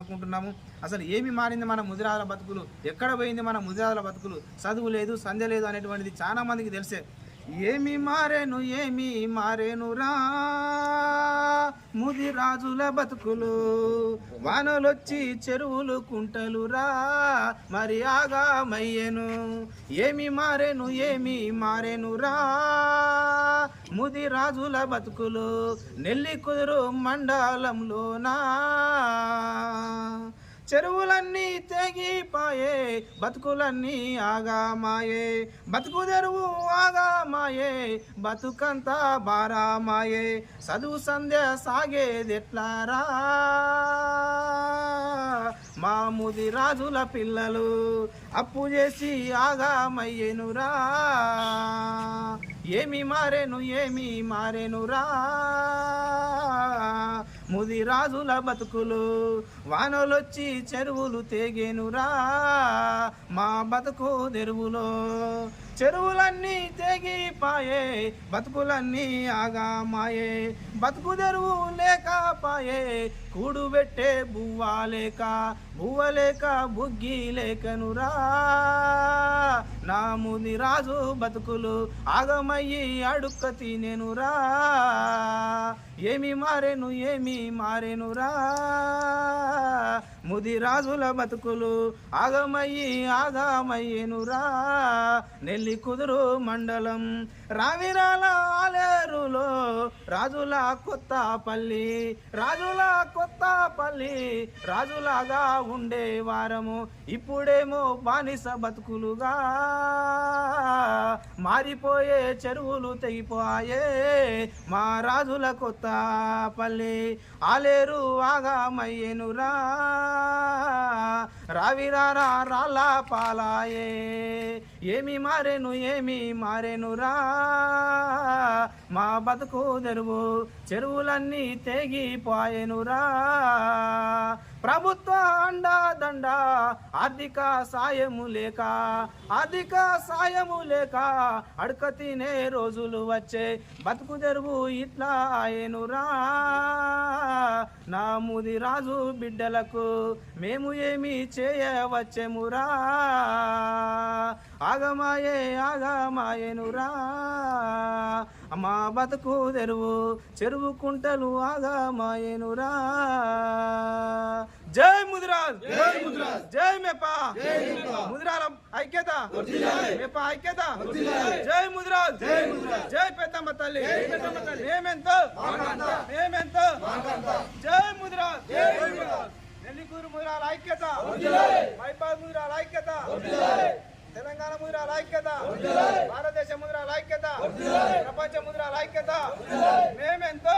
అనుకుంటున్నాము. అసలు ఏమి మారింది మన ముదిరాజుల బతుకులు, ఎక్కడ పోయింది మన ముదిరాజుల బతుకులు, చదువు లేదు సంధ్య లేదు అనేటువంటిది చాలా మందికి తెలిసే. ఏమి మారేనురా ముదిరాజుల బతుకులు, వానలొచ్చి చెరువులు కుంటలురా మరి ఆగామయ్యను. ఏమి మారేనురా ముదిరాజుల బతుకులు, నెల్లికుదురు మండలంలోనా చెరువులన్నీ తెగిపాయే, బతుకులన్నీ ఆగామాయే, బతుకు తెరువు ఆగామాయే, బతుకంతా బారామాయే, చదువు సంధ్య సాగేదెట్లారా మా ముదిరాజుల పిల్లలు అప్పు చేసి ఆగామయ్యేనురా. ఏమి మారేనురా ముదిరాజుల బతుకులు, వానలొచ్చి చెరువులు తెగేనురా మా బతుకు తెరువులో, చెరువులన్నీ తెగిపాయే, బతుకులన్నీ ఆగామాయే, బతుకు తెరువు లేకపాయే, కూడు పెట్టే బువ్వ లేక బుగ్గి లేకనురా నా ముదిరాజు బతుకులు ఆగమయ్యి అడుక్క తినేనురా. ఏమి మారేనురా ముదిరాజుల బతుకులు, ఆగమయ్యేనురా. నెల్లి కుదురు మండలం రావిరాల ఆలేరులో రాజుల కొత్తపల్లి, రాజులాగా ఉండే వారము ఇప్పుడేమో బానిస బతుకులుగా మారిపోయే, చెరువులు తెగిపోయే మా రాజుల కొత్తపల్లి, ఆలేరు ఆగమయ్యేనురా. రావిరారా రాళ్ళ పాలాయే, ఏమి మారేనురా మా బతుకు తెరువు, చెరువులన్నీ తెగిపోయేనురా. ప్రభుత్వ అండదండ ఆర్థిక సాయము లేక అడక తినే రోజులు వచ్చే, బతుకు తెరువు ఇట్లా ఆయనురా నా ముదిరాజు బిడ్డలకు మేము ఏమి చేయవచ్చెమురా. ఆగమాయేనురా మా బతుకు తెరువు, చెరువు కుంటలు ఆగమాయేనురా. జై ముదిరాజ్, జై మెపా, ముదిరాల ఐక్యత, మెపా ఐక్యత, జై ముదిరాజ్, జై పెద్దమ్మ తల్లి, మేమెంతో, జై ముదిరాజ్, నెల్లికూరు ముదిరాల ఐక్యత, మైపాల్ ముదిరాల ఐక్యత, తెలంగాణ ముదిరాల ఐక్యత, భారతదేశ ముదిరాల ఐక్యత, ప్రపంచ ముదిరాల ఐక్యత, మేమెంతో